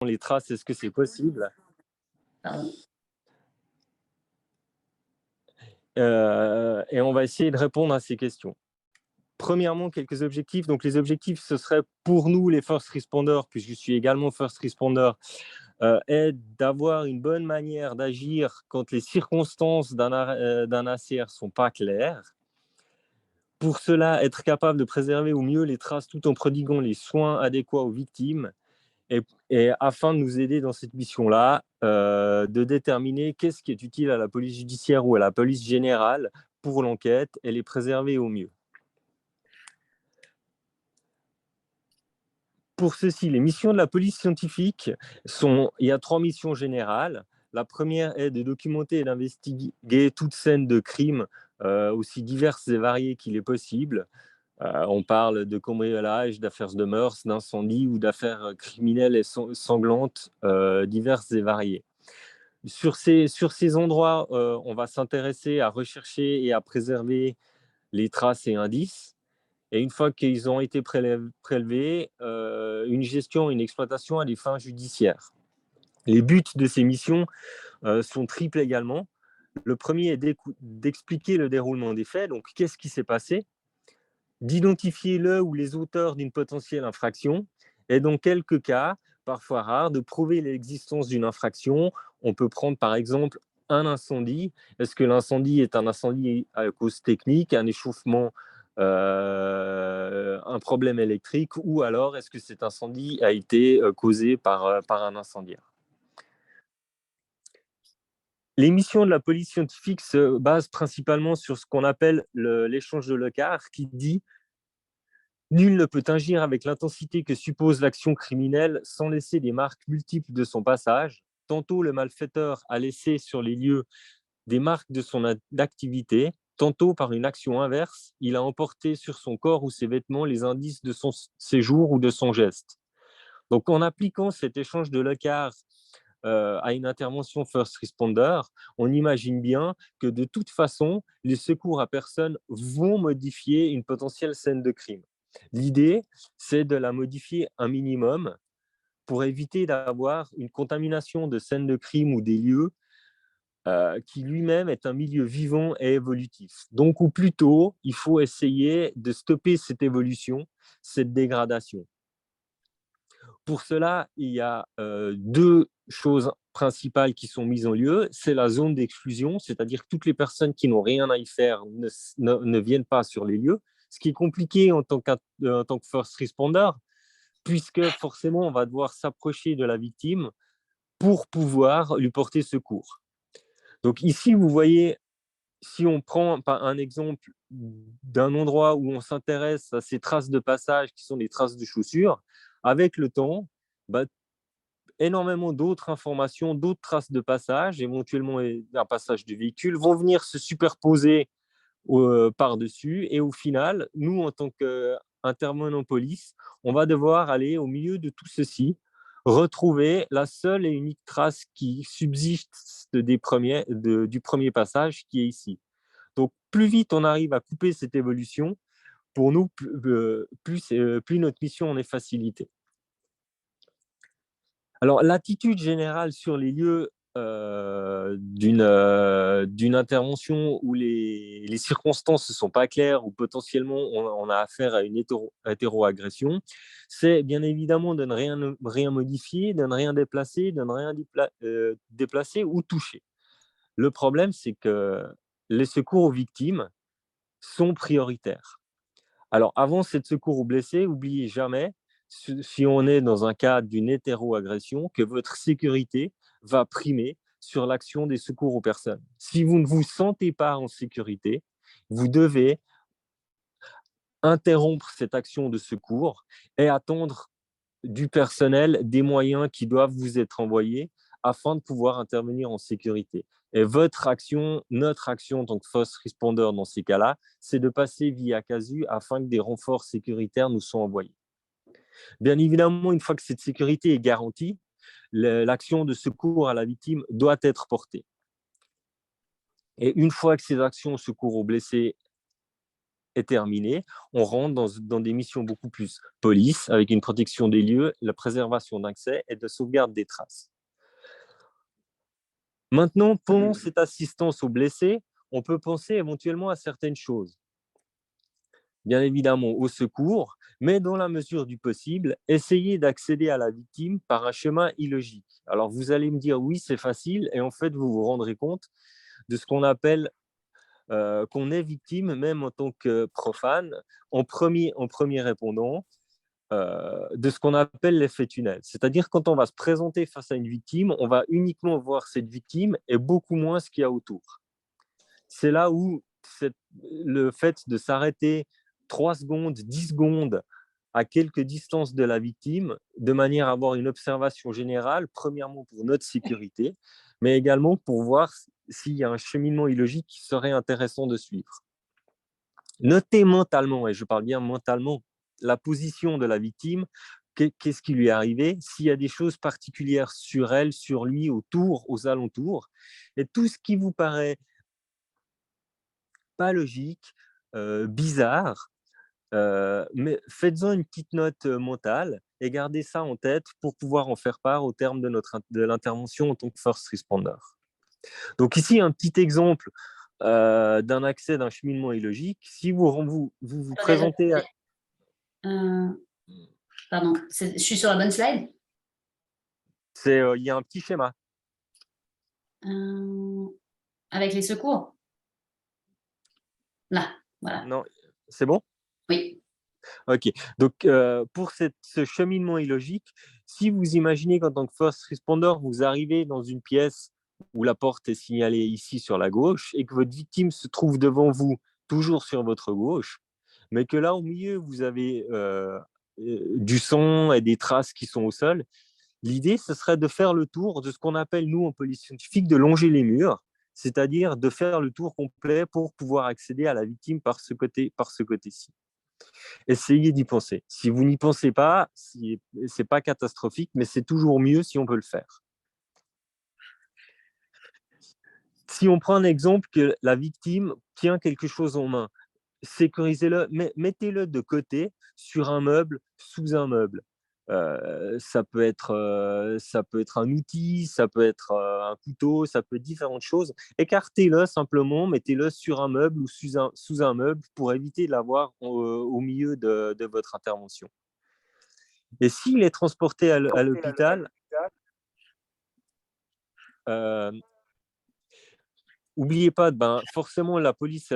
les traces, est-ce que c'est possible? Et on va essayer de répondre à ces questions. Premièrement, quelques objectifs. Donc, les objectifs, ce serait pour nous, les first responders, puisque je suis également first responder, est d'avoir une bonne manière d'agir quand les circonstances d'un ACR ne sont pas claires. Pour cela, être capable de préserver au mieux les traces tout en prodiguant les soins adéquats aux victimes. Et afin de nous aider dans cette mission-là, de déterminer qu'est-ce qui est utile à la police judiciaire ou à la police générale pour l'enquête et les préserver au mieux. Pour ceci, les missions de la police scientifique il y a 3 missions générales. La première est de documenter et d'investiguer toute scène de crime, aussi diverses et variées qu'il est possible. On parle de cambriolage, d'affaires de mœurs, d'incendies ou d'affaires criminelles et sanglantes, diverses et variées. Sur ces endroits, on va s'intéresser à rechercher et à préserver les traces et indices. Et une fois qu'ils ont été prélevés, une gestion et une exploitation à des fins judiciaires. Les buts de ces missions sont triples également. Le premier est d'expliquer le déroulement des faits, donc qu'est-ce qui s'est passé, d'identifier le ou les auteurs d'une potentielle infraction, et dans quelques cas, parfois rares, de prouver l'existence d'une infraction. On peut prendre par exemple un incendie. Est-ce que l'incendie est un incendie à cause technique, un échauffement, un problème électrique, ou alors est-ce que cet incendie a été causé par un incendiaire? Les missions de la police scientifique se basent principalement sur ce qu'on appelle l'échange de Lecard, qui dit: nul ne peut agir avec l'intensité que suppose l'action criminelle sans laisser des marques multiples de son passage. Tantôt le malfaiteur a laissé sur les lieux des marques de son activité, tantôt par une action inverse, il a emporté sur son corps ou ses vêtements les indices de son séjour ou de son geste. Donc en appliquant cet échange de Lecard à une intervention first responder, on imagine bien que de toute façon, les secours à personne vont modifier une potentielle scène de crime. L'idée, c'est de la modifier un minimum pour éviter d'avoir une contamination de scène de crime ou des lieux qui lui-même est un milieu vivant et évolutif. Donc, ou plutôt, il faut essayer de stopper cette évolution, cette dégradation. Pour cela, il y a deux choses principales qui sont mises en lieu. C'est la zone d'exclusion, c'est-à-dire que toutes les personnes qui n'ont rien à y faire ne viennent pas sur les lieux, ce qui est compliqué en tant que first responder, puisque forcément, on va devoir s'approcher de la victime pour pouvoir lui porter secours. Donc ici, vous voyez, si on prend un exemple d'un endroit où on s'intéresse à ces traces de passage qui sont des traces de chaussures, avec le temps, bah, énormément d'autres informations, d'autres traces de passage, éventuellement un passage de véhicule, vont venir se superposer par-dessus. Et au final, nous, en tant qu'intervenants police, on va devoir aller au milieu de tout ceci, retrouver la seule et unique trace qui subsiste du premier passage qui est ici. Donc, plus vite on arrive à couper cette évolution, pour nous, plus notre mission en est facilitée. Alors, l'attitude générale sur les lieux d'une intervention où les circonstances ne sont pas claires, ou potentiellement on a affaire à une hétéroagression, c'est bien évidemment de ne rien modifier, de ne rien déplacer, de ne rien déplacer ou toucher. Le problème, c'est que les secours aux victimes sont prioritaires. Alors, avant cette secours aux blessés, oubliez jamais, si on est dans un cadre d'une hétéroagression, que votre sécurité va primer sur l'action des secours aux personnes. Si vous ne vous sentez pas en sécurité, vous devez interrompre cette action de secours et attendre du personnel des moyens qui doivent vous être envoyés afin de pouvoir intervenir en sécurité. Et votre action, notre action en tant que first responder dans ces cas-là, c'est de passer via CASU afin que des renforts sécuritaires nous soient envoyés. Bien évidemment, une fois que cette sécurité est garantie, l'action de secours à la victime doit être portée. Et une fois que ces actions secours aux blessés est terminée, on rentre dans des missions beaucoup plus police, avec une protection des lieux, la préservation d'accès et de sauvegarde des traces. Maintenant, pendant cette assistance aux blessés, on peut penser éventuellement à certaines choses. Bien évidemment au secours, mais dans la mesure du possible, essayez d'accéder à la victime par un chemin illogique. Alors vous allez me dire oui, c'est facile, et en fait vous vous rendrez compte de ce qu'on appelle qu'on est victime, même en tant que profane, en premier répondant, de ce qu'on appelle l'effet tunnel. C'est-à-dire quand on va se présenter face à une victime, on va uniquement voir cette victime et beaucoup moins ce qu'il y a autour. C'est là où le fait de s'arrêter 3 secondes, 10 secondes à quelques distances de la victime, de manière à avoir une observation générale, premièrement pour notre sécurité, mais également pour voir s'il y a un cheminement illogique qui serait intéressant de suivre. Notez mentalement, et je parle bien mentalement, la position de la victime, qu'est-ce qui lui est arrivé, s'il y a des choses particulières sur elle, sur lui, autour, aux alentours, et tout ce qui vous paraît pas logique, bizarre, mais faites-en une petite note mentale et gardez ça en tête pour pouvoir en faire part au terme de l'intervention en tant que first responder. Donc ici, un petit exemple d'un accès d'un cheminement illogique. Si vous présentez à... Pardon, je suis sur la bonne slide. Il y a un petit schéma. Avec les secours. Là, voilà. Non, c'est bon? Oui. Ok. Donc, pour ce cheminement illogique, si vous imaginez qu'en tant que first responder, vous arrivez dans une pièce où la porte est signalée ici sur la gauche et que votre victime se trouve devant vous, toujours sur votre gauche, mais que là, au milieu, vous avez du sang et des traces qui sont au sol, l'idée, ce serait de faire le tour de ce qu'on appelle, nous, en police scientifique, de longer les murs, c'est-à-dire de faire le tour complet pour pouvoir accéder à la victime par ce côté-ci. Essayez d'y penser. Si vous n'y pensez pas, ce n'est pas catastrophique, mais c'est toujours mieux si on peut le faire. Si on prend un exemple que la victime tient quelque chose en main, sécurisez-le, mettez-le de côté sur un meuble, sous un meuble. Ça peut être un outil, ça peut être un couteau, ça peut être différentes choses. Écartez-le simplement, mettez-le sur un meuble ou sous un meuble pour éviter de l'avoir au milieu de votre intervention. Et s'il est transporté à l'hôpital, n'oubliez pas, forcément, la police,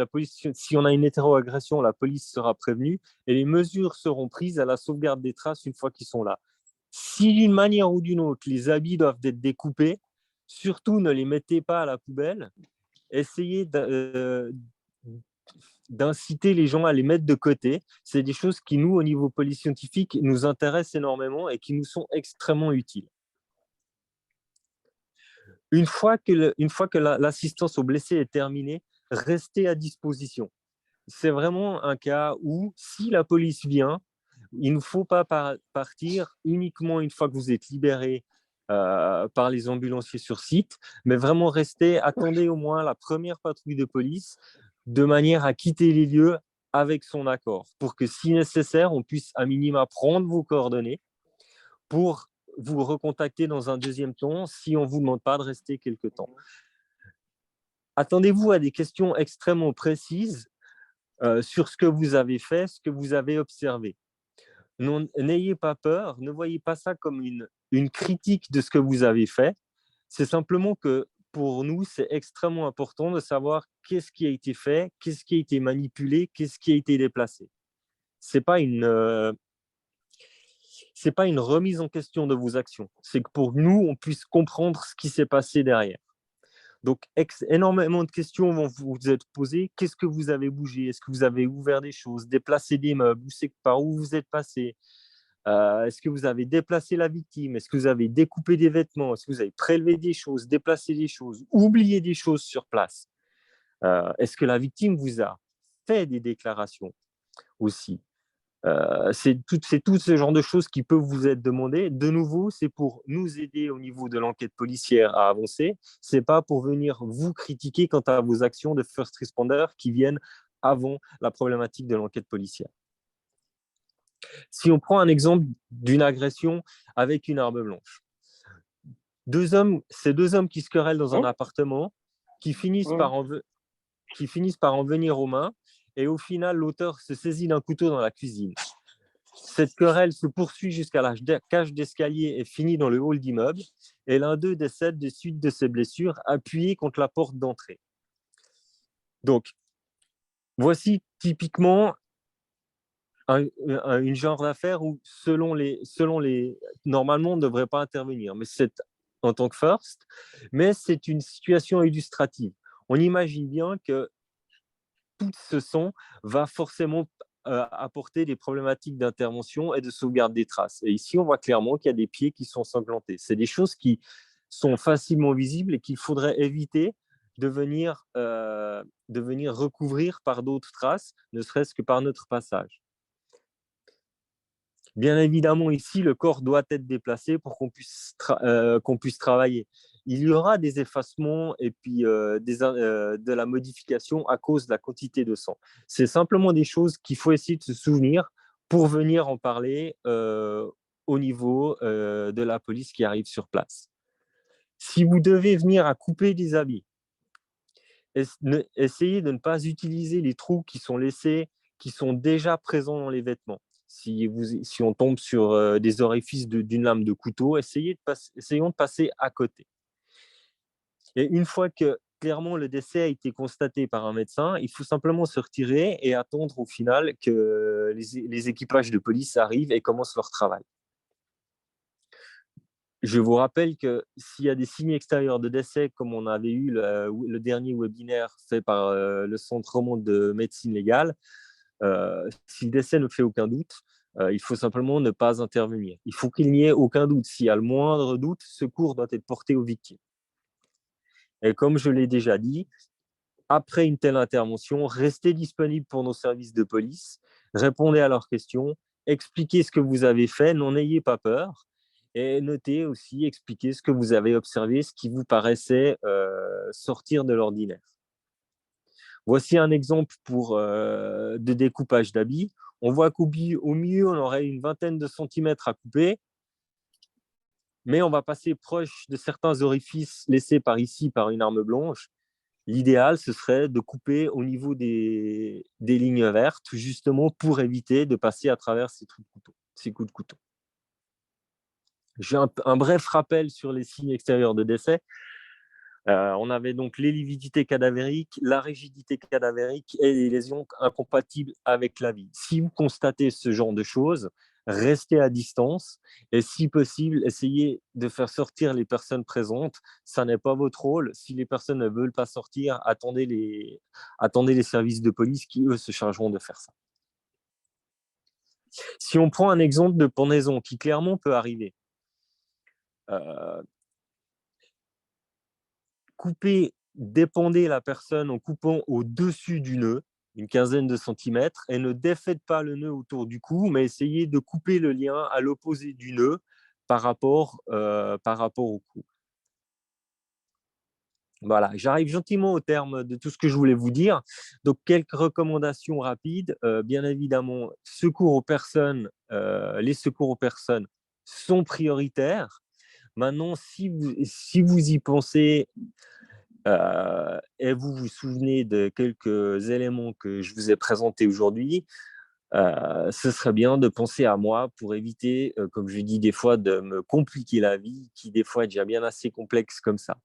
si on a une hétéroagression, la police sera prévenue et les mesures seront prises à la sauvegarde des traces une fois qu'ils sont là. Si d'une manière ou d'une autre, les habits doivent être découpés, surtout ne les mettez pas à la poubelle. Essayez d'inciter les gens à les mettre de côté. C'est des choses qui, nous, au niveau police scientifique, nous intéressent énormément et qui nous sont extrêmement utiles. Une fois que l'assistance aux blessés est terminée, restez à disposition. C'est vraiment un cas où, si la police vient, il ne faut pas partir uniquement une fois que vous êtes libéré par les ambulanciers sur site, mais vraiment rester, attendez au moins la première patrouille de police de manière à quitter les lieux avec son accord, pour que si nécessaire, on puisse à minima prendre vos coordonnées pour vous recontacter dans un deuxième temps si on ne vous demande pas de rester quelque temps. Attendez-vous à des questions extrêmement précises sur ce que vous avez fait, ce que vous avez observé. N'ayez pas peur, ne voyez pas ça comme une critique de ce que vous avez fait. C'est simplement que pour nous, c'est extrêmement important de savoir qu'est-ce qui a été fait, qu'est-ce qui a été manipulé, qu'est-ce qui a été déplacé. Ce n'est pas une remise en question de vos actions. C'est que pour nous, on puisse comprendre ce qui s'est passé derrière. Donc, énormément de questions vont vous être posées. Qu'est-ce que vous avez bougé? Est-ce que vous avez ouvert des choses, déplacé des meubles? Par où vous êtes passé? Est-ce que vous avez déplacé la victime? Est-ce que vous avez découpé des vêtements? Est-ce que vous avez prélevé des choses, déplacé des choses, oublié des choses sur place? Est-ce que la victime vous a fait des déclarations aussi? C'est tout ce genre de choses qui peuvent vous être demandées. De nouveau, c'est pour nous aider au niveau de l'enquête policière à avancer. Ce n'est pas pour venir vous critiquer quant à vos actions de first responder qui viennent avant la problématique de l'enquête policière. Si on prend un exemple d'une agression avec une arme blanche, c'est deux hommes qui se querellent dans un appartement, qui finissent par en venir aux mains, et au final, l'auteur se saisit d'un couteau dans la cuisine. Cette querelle se poursuit jusqu'à la cage d'escalier et finit dans le hall d'immeuble, et l'un d'eux décède des suites de ses blessures, appuyé contre la porte d'entrée. Donc, voici typiquement une genre d'affaire où, normalement, on ne devrait pas intervenir, mais c'est en tant que first, mais c'est une situation illustrative. On imagine bien que tout ce son va forcément apporter des problématiques d'intervention et de sauvegarde des traces. Et ici, on voit clairement qu'il y a des pieds qui sont sanglantés. C'est des choses qui sont facilement visibles et qu'il faudrait éviter de venir recouvrir par d'autres traces, ne serait-ce que par notre passage. Bien évidemment, ici, le corps doit être déplacé pour qu'on puisse travailler. Il y aura des effacements et puis de la modification à cause de la quantité de sang. C'est simplement des choses qu'il faut essayer de se souvenir pour venir en parler au niveau de la police qui arrive sur place. Si vous devez venir à couper des habits, essayez de ne pas utiliser les trous qui sont laissés, qui sont déjà présents dans les vêtements. Si on tombe sur des orifices d'une lame de couteau, essayons de passer à côté. Et une fois que clairement le décès a été constaté par un médecin, il faut simplement se retirer et attendre au final que les équipages de police arrivent et commencent leur travail. Je vous rappelle que s'il y a des signes extérieurs de décès, comme on avait eu le dernier webinaire fait par le Centre Romand de médecine légale, si le décès ne fait aucun doute, il faut simplement ne pas intervenir. Il faut qu'il n'y ait aucun doute. S'il y a le moindre doute, secours doit être porté aux victimes. Et comme je l'ai déjà dit, après une telle intervention, restez disponible pour nos services de police, répondez à leurs questions, expliquez ce que vous avez fait, n'en ayez pas peur, et notez aussi, expliquez ce que vous avez observé, ce qui vous paraissait sortir de l'ordinaire. Voici un exemple de découpage d'habits. On voit qu'au milieu, on aurait une vingtaine de centimètres à couper, mais on va passer proche de certains orifices laissés par ici par une arme blanche. L'idéal, ce serait de couper au niveau des lignes vertes, justement pour éviter de passer à travers ces coups de couteau. J'ai un bref rappel sur les signes extérieurs de décès. On avait donc les lividités cadavériques, la rigidité cadavérique et les lésions incompatibles avec la vie. Si vous constatez ce genre de choses, restez à distance et si possible, essayez de faire sortir les personnes présentes. Ça n'est pas votre rôle. Si les personnes ne veulent pas sortir, attendez les services de police qui, eux, se chargeront de faire ça. Si on prend un exemple de pendaison qui clairement peut arriver, dépendez la personne en coupant au-dessus du nœud, une quinzaine de centimètres, et ne défaites pas le nœud autour du cou, mais essayez de couper le lien à l'opposé du nœud par rapport au cou. Voilà, j'arrive gentiment au terme de tout ce que je voulais vous dire. Donc, quelques recommandations rapides. Bien évidemment, les secours aux personnes sont prioritaires. Maintenant, si vous y pensez, et vous vous souvenez de quelques éléments que je vous ai présentés aujourd'hui, ce serait bien de penser à moi pour éviter, comme je dis des fois, de me compliquer la vie, qui des fois est déjà bien assez complexe comme ça.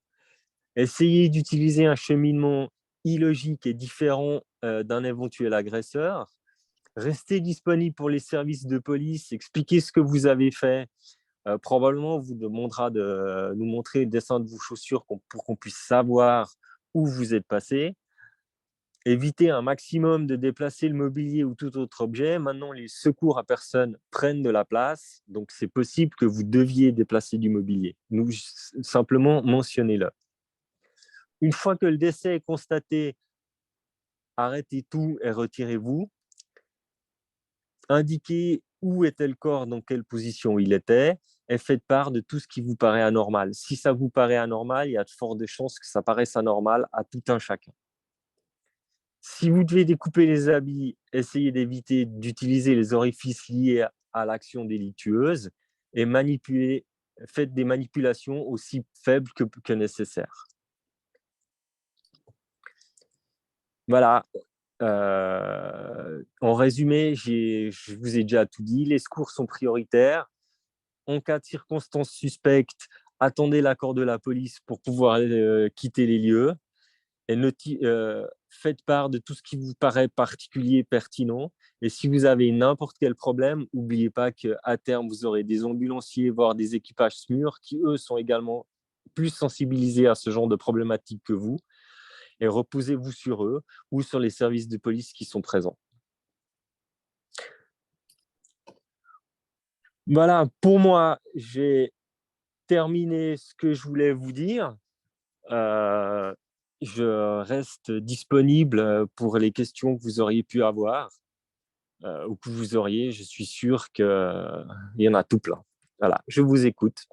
Essayez d'utiliser un cheminement illogique et différent d'un éventuel agresseur. Restez disponible pour les services de police, expliquez ce que vous avez fait. Probablement, on vous demandera de nous montrer le dessin de vos chaussures pour qu'on puisse savoir où vous êtes passé. Évitez un maximum de déplacer le mobilier ou tout autre objet. Maintenant, les secours à personne prennent de la place, donc c'est possible que vous deviez déplacer du mobilier. Nous, simplement, mentionnez-le. Une fois que le décès est constaté, arrêtez tout et retirez-vous. Indiquez où était le corps, dans quelle position il était, et faites part de tout ce qui vous paraît anormal. Si ça vous paraît anormal, il y a de fortes chances que ça paraisse anormal à tout un chacun. Si vous devez découper les habits, essayez d'éviter d'utiliser les orifices liés à l'action délictueuse et faites des manipulations aussi faibles que nécessaire. Voilà. En résumé, je vous ai déjà tout dit. Les secours sont prioritaires. En cas de circonstances suspectes, attendez l'accord de la police pour pouvoir quitter les lieux. Et faites part de tout ce qui vous paraît particulier et pertinent. Et si vous avez n'importe quel problème, n'oubliez pas qu'à terme, vous aurez des ambulanciers, voire des équipages SMUR qui, eux, sont également plus sensibilisés à ce genre de problématiques que vous. Et reposez-vous sur eux ou sur les services de police qui sont présents. Voilà, pour moi, j'ai terminé ce que je voulais vous dire. Je reste disponible pour les questions que vous auriez pu avoir ou que vous auriez. Je suis sûr qu'il y en a tout plein. Voilà, je vous écoute.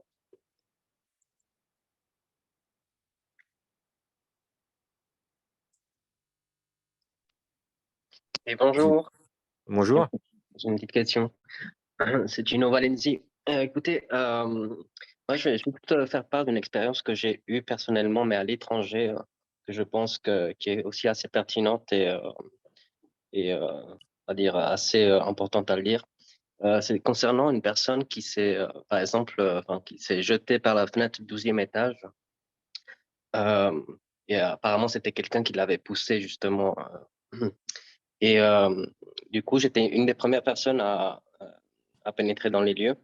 Et bonjour, Bonjour. j'ai une petite question. C'est Gino Valenzi. Écoutez, moi, je vais te faire part d'une expérience que j'ai eue personnellement, mais à l'étranger, que je pense qui est aussi assez pertinente on va dire, assez importante à le dire. C'est concernant une personne qui s'est, par exemple, qui s'est jetée par la fenêtre du 12e étage. Euh, Apparemment, c'était quelqu'un qui l'avait poussé, justement. Et du coup, j'étais une des premières personnes à pénétrer dans les lieux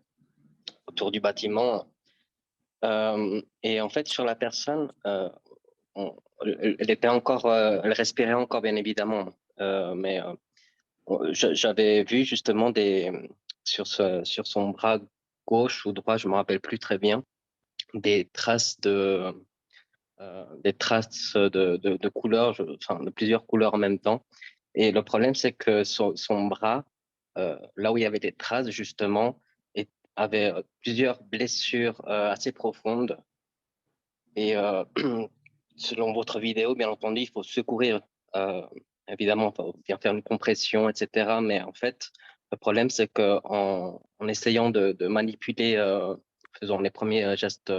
autour du bâtiment. Et en fait, sur la personne, elle était encore, elle respirait encore, bien évidemment. Mais j'avais vu justement sur son bras gauche ou droit, je me rappelle plus très bien, des traces de couleurs, enfin, de plusieurs couleurs en même temps. Et le problème, c'est que son bras, là où il y avait des traces, justement, avait plusieurs blessures assez profondes. Et selon votre vidéo, bien entendu, il faut secourir. Euh, Évidemment, il faut bien faire une compression, etc. Mais en fait, le problème, c'est en essayant de manipuler, faisant les premiers gestes,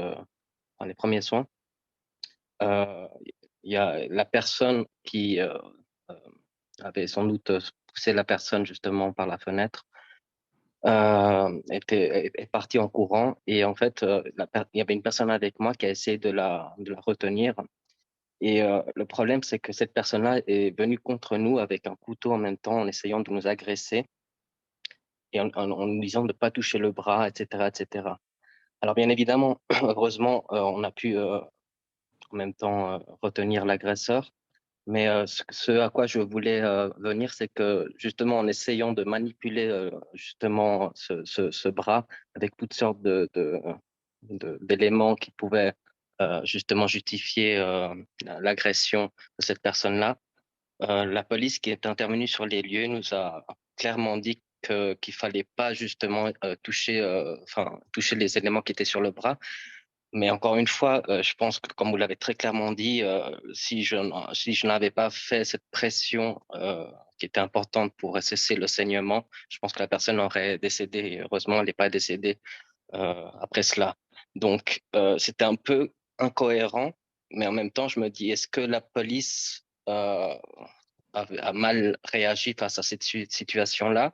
les premiers soins, euh, il y a la personne qui euh, avait sans doute poussé la personne justement par la fenêtre, est partie en courant et en fait, il y avait une personne avec moi qui a essayé de la retenir. Et le problème, c'est que cette personne-là est venue contre nous avec un couteau en même temps en essayant de nous agresser et en nous disant de ne pas toucher le bras, etc., etc. Alors bien évidemment, heureusement, on a pu en même temps retenir l'agresseur. Mais ce à quoi je voulais venir, c'est que justement en essayant de manipuler justement ce bras avec toutes sortes d'éléments qui pouvaient justement justifier l'agression de cette personne-là, la police qui est intervenue sur les lieux nous a clairement dit qu'il fallait pas justement toucher les éléments qui étaient sur le bras, mais encore une fois, je pense que, comme vous l'avez très clairement dit, si je n'avais pas fait cette pression qui était importante pour cesser le saignement, je pense que la personne aurait décédé. Et heureusement, elle n'est pas décédée après cela. Donc, c'était un peu incohérent, mais en même temps, je me dis, est-ce que la police a mal réagi face à cette situation-là,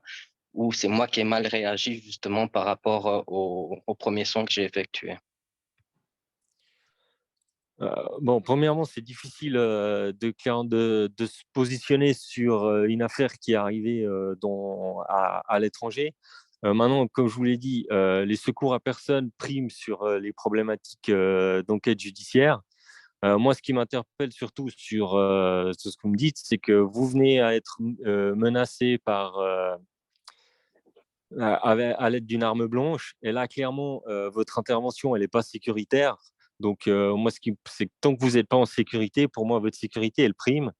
ou c'est moi qui ai mal réagi justement par rapport au premier son que j'ai effectué? Bon, premièrement, c'est difficile de se positionner sur une affaire qui est arrivée à l'étranger. Maintenant, comme je vous l'ai dit, les secours à personne priment sur les problématiques d'enquête judiciaire. Moi, ce qui m'interpelle surtout sur ce que vous me dites, c'est que vous venez à être menacé à l'aide d'une arme blanche. Et là, clairement, votre intervention, elle n'est pas sécuritaire. Donc, moi, c'est que tant que vous n'êtes pas en sécurité, pour moi, votre sécurité, elle prime.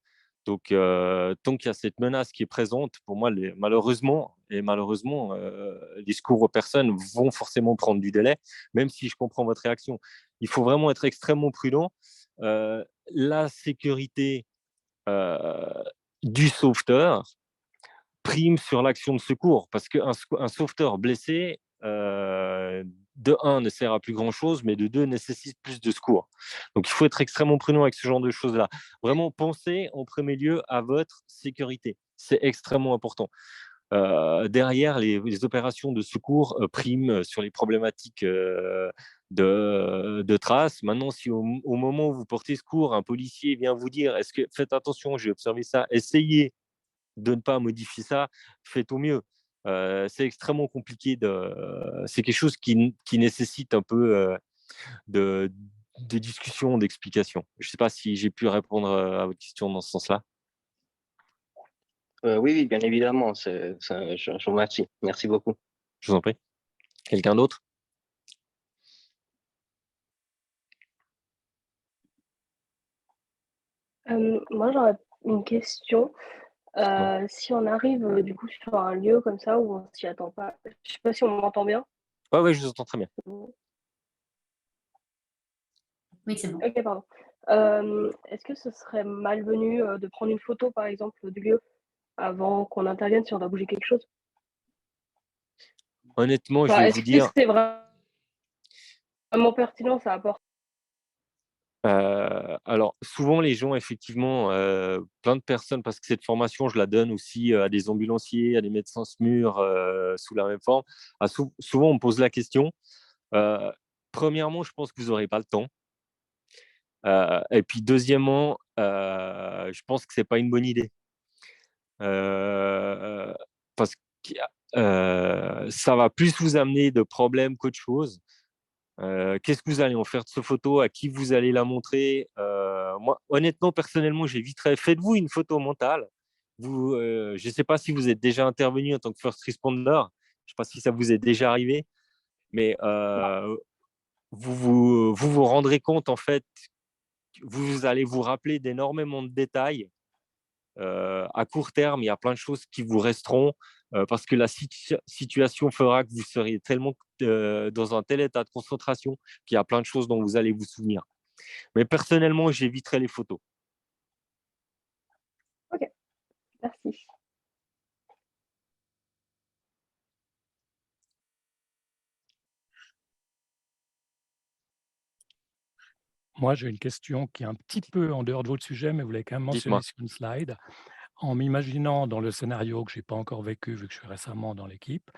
Donc, tant qu'il y a cette menace qui est présente, pour moi, malheureusement, les secours aux personnes vont forcément prendre du délai, même si je comprends votre réaction. Il faut vraiment être extrêmement prudent. La sécurité, euh, du sauveteur prime sur l'action de secours, parce qu'un sauveteur blessé, de un, ne sert à plus grand-chose, mais de deux, nécessite plus de secours. Donc, il faut être extrêmement prudent avec ce genre de choses-là. Vraiment, pensez en premier lieu à votre sécurité. C'est extrêmement important. Derrière, les opérations de secours priment sur les problématiques de traces. Maintenant, si au moment où vous portez secours, un policier vient vous dire faites attention, j'ai observé ça, essayez de ne pas modifier ça, faites au mieux. C'est extrêmement compliqué. C'est quelque chose qui nécessite un peu de discussion, d'explication. Je ne sais pas si j'ai pu répondre à votre question dans ce sens-là. Oui, oui, bien évidemment. Je vous remercie. Merci beaucoup. Je vous en prie. Quelqu'un d'autre? Moi, j'aurais une question. Si on arrive du coup sur un lieu comme ça où on s'y attend pas, je sais pas si on m'entend bien. Ouais, je vous entends très bien. Oui, c'est bon. Ok, pardon. Est-ce que ce serait malvenu de prendre une photo, par exemple, du lieu avant qu'on intervienne si on doit bouger quelque chose? Honnêtement, je vais vous dire. Est-ce que c'est vraiment pertinent, ça apporte? Alors, souvent, les gens, effectivement, plein de personnes, parce que cette formation, je la donne aussi à des ambulanciers, à des médecins SMUR sous la même forme. Souvent, on me pose la question. Premièrement, je pense que vous n'aurez pas le temps. Et puis, deuxièmement, je pense que ce n'est pas une bonne idée. Parce que ça va plus vous amener de problèmes qu'autre chose. Qu'est-ce que vous allez en faire de cette photo? À qui vous allez la montrer? Moi, honnêtement, personnellement, j'éviterais. Faites-vous une photo mentale. Je ne sais pas si vous êtes déjà intervenu en tant que first responder. Je ne sais pas si ça vous est déjà arrivé, mais vous rendrez compte, en fait, vous allez vous rappeler d'énormément de détails. À court terme, il y a plein de choses qui vous resteront parce que la situation fera que vous serez tellement dans un tel état de concentration qu'il y a plein de choses dont vous allez vous souvenir. Mais personnellement, j'éviterai les photos. Ok, merci. Moi, j'ai une question qui est un petit peu en dehors de votre sujet, mais vous l'avez quand même mentionné sur une slide. En m'imaginant dans le scénario que je n'ai pas encore vécu, vu que je suis récemment dans l'équipe,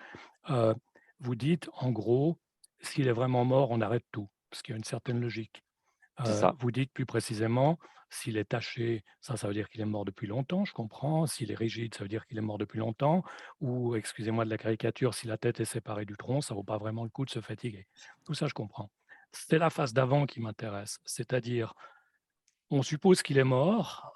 vous dites, en gros, s'il est vraiment mort, on arrête tout, parce qu'il y a une certaine logique. Vous dites plus précisément, s'il est taché, ça veut dire qu'il est mort depuis longtemps, je comprends. S'il est rigide, ça veut dire qu'il est mort depuis longtemps. Ou, excusez-moi de la caricature, si la tête est séparée du tronc, ça ne vaut pas vraiment le coup de se fatiguer. Tout ça, je comprends. C'est la phase d'avant qui m'intéresse, c'est-à-dire, on suppose qu'il est mort,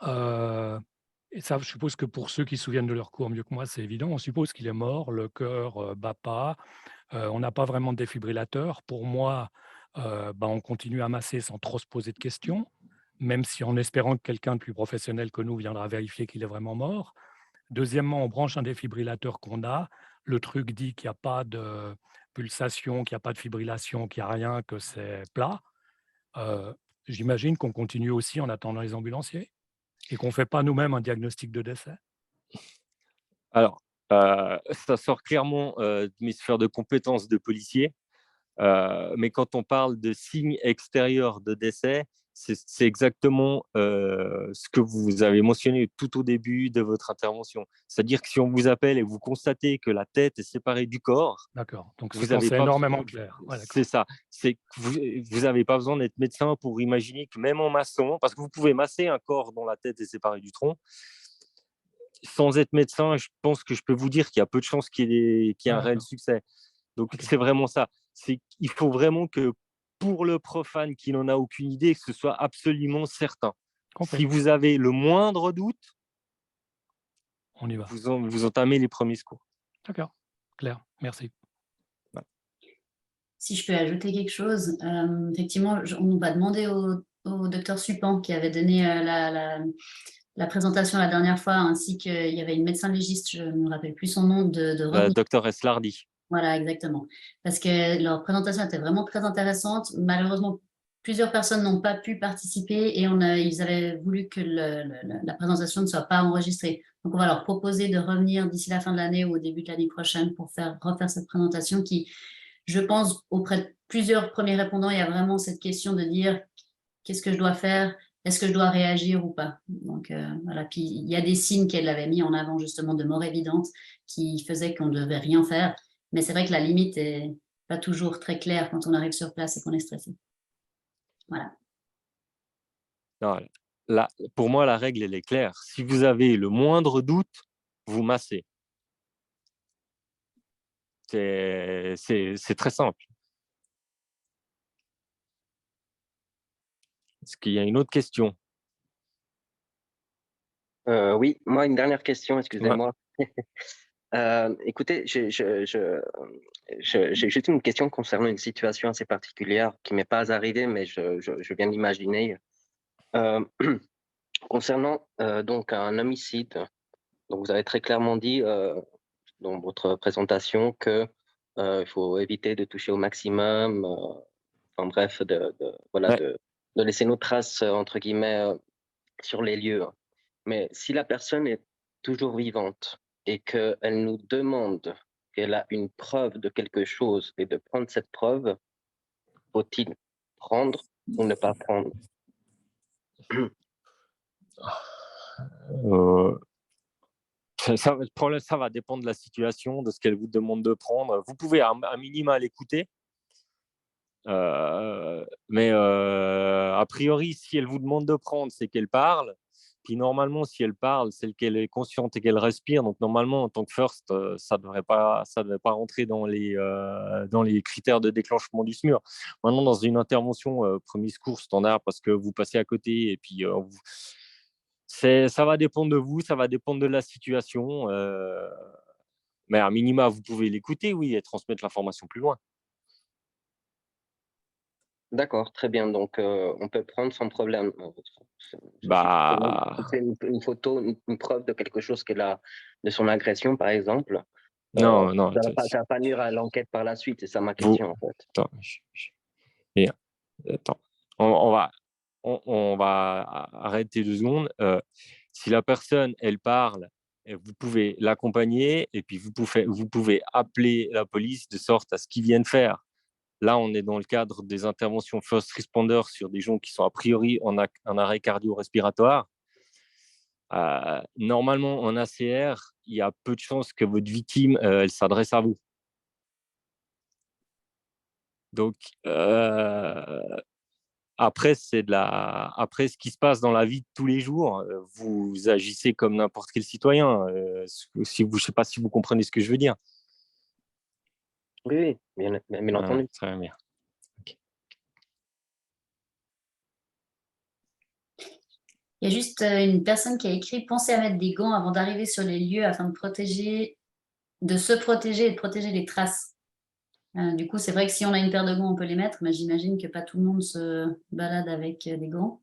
et ça, je suppose que pour ceux qui se souviennent de leur cours mieux que moi, c'est évident, on suppose qu'il est mort, le cœur bat pas, on n'a pas vraiment de défibrillateur. Pour moi, on continue à masser sans trop se poser de questions, même si en espérant que quelqu'un de plus professionnel que nous viendra vérifier qu'il est vraiment mort. Deuxièmement, on branche un défibrillateur qu'on a. Le truc dit qu'il n'y a pas de pulsation, qu'il n'y a pas de fibrillation, qu'il n'y a rien, que c'est plat. J'imagine qu'on continue aussi en attendant les ambulanciers et qu'on ne fait pas nous-mêmes un diagnostic de décès. Alors, ça sort clairement de mes sphères de compétences de policier. Mais quand on parle de signes extérieurs de décès, c'est exactement ce que vous avez mentionné tout au début de votre intervention. C'est-à-dire que si on vous appelle et vous constatez que la tête est séparée du corps, d'accord. Donc vous avez c'est pas énormément clair. Ouais, c'est ça. C'est que vous n'avez pas besoin d'être médecin pour imaginer que même en massant, parce que vous pouvez masser un corps dont la tête est séparée du tronc, sans être médecin, je pense que je peux vous dire qu'il y a peu de chances qu'il y ait un réel succès. Donc, c'est vraiment ça. Il faut vraiment que pour le profane qui n'en a aucune idée, que ce soit absolument certain. Compris. Si vous avez le moindre doute, on y va. Vous entamez les premiers secours. D'accord, clair, merci. Voilà. Si je peux ajouter quelque chose, effectivement, on va demander au docteur Supan qui avait donné la présentation la dernière fois, ainsi qu'il y avait une médecin légiste, je ne me rappelle plus son nom, Docteur Eslardi. Voilà, exactement. Parce que leur présentation était vraiment très intéressante. Malheureusement, plusieurs personnes n'ont pas pu participer et ils avaient voulu que la présentation ne soit pas enregistrée. Donc, on va leur proposer de revenir d'ici la fin de l'année ou au début de l'année prochaine pour refaire cette présentation qui, je pense, auprès de plusieurs premiers répondants, il y a vraiment cette question de dire qu'est-ce que je dois faire? Est-ce que je dois réagir ou pas? Donc, voilà. Puis, il y a des signes qu'elle avait mis en avant, justement, de mort évidente qui faisaient qu'on ne devait rien faire. Mais c'est vrai que la limite n'est pas toujours très claire quand on arrive sur place et qu'on est stressé. Voilà. Non, pour moi, la règle, elle est claire. Si vous avez le moindre doute, vous massez. C'est très simple. Est-ce qu'il y a une autre question? Oui, moi, une dernière question, Ouais. excusez-moi. Écoutez, j'ai juste une question concernant une situation assez particulière qui m'est pas arrivée, mais je viens d'imaginer. Concernant donc un homicide, donc vous avez très clairement dit dans votre présentation que il faut éviter de toucher au maximum, enfin bref, voilà, Ouais. de laisser nos traces entre guillemets sur les lieux. Mais si la personne est toujours vivante et qu'elle nous demande qu'elle a une preuve de quelque chose et de prendre cette preuve, faut-il prendre ou ne pas prendre? Euh, ça va dépendre de la situation, de ce qu'elle vous demande de prendre. Vous pouvez à minima l'écouter, mais a priori, si elle vous demande de prendre, c'est qu'elle parle. Puis normalement, si elle parle, c'est qu'elle est consciente et qu'elle respire. Donc normalement, en tant que first, ça devrait pas rentrer dans les critères de déclenchement du SMUR. Maintenant, dans une intervention premier secours standard, parce que vous passez à côté et puis ça va dépendre de vous, ça va dépendre de la situation. Mais à minima, vous pouvez l'écouter, oui, et transmettre l'information plus loin. D'accord, très bien. Donc, on peut prendre sans problème. Bah, C'est une photo, une preuve de quelque chose de son agression, par exemple. non, non. Ça va pas nuire à l'enquête par la suite, c'est ça ma Vous, question, en fait. attends, et, attends. On va arrêter 2 secondes. Si la personne, elle parle, vous pouvez l'accompagner et puis vous pouvez appeler la police de sorte à ce qu'ils viennent faire. Là, on est dans le cadre des interventions first responders sur des gens qui sont a priori en arrêt cardio-respiratoire. Normalement, en ACR, il y a peu de chances que votre victime, elle s'adresse à vous. Donc, après, après, ce qui se passe dans la vie de tous les jours, vous agissez comme n'importe quel citoyen. Je ne sais pas si vous comprenez ce que je veux dire. Oui, bien entendu. Très bien. Okay. Il y a juste une personne qui a écrit « Pensez à mettre des gants avant d'arriver sur les lieux afin de se protéger et de protéger les traces. » Du coup, c'est vrai que si on a une paire de gants, on peut les mettre, mais j'imagine que pas tout le monde se balade avec des gants.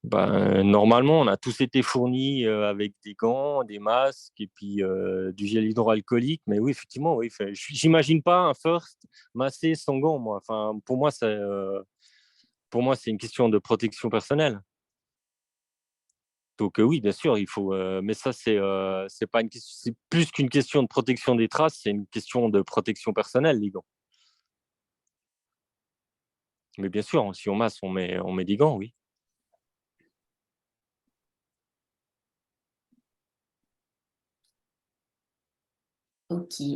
Normalement, on a tous été fournis avec des gants, des masques et puis du gel hydroalcoolique. Mais oui, effectivement, oui, j'imagine pas un first massé sans gants. Moi. Enfin, pour moi, c'est une question de protection personnelle. Donc oui, bien sûr, il faut. Mais ça, c'est pas une question. C'est plus qu'une question de protection des traces, c'est une question de protection personnelle, les gants. Mais bien sûr, si on masse, on met des gants, oui. Ok.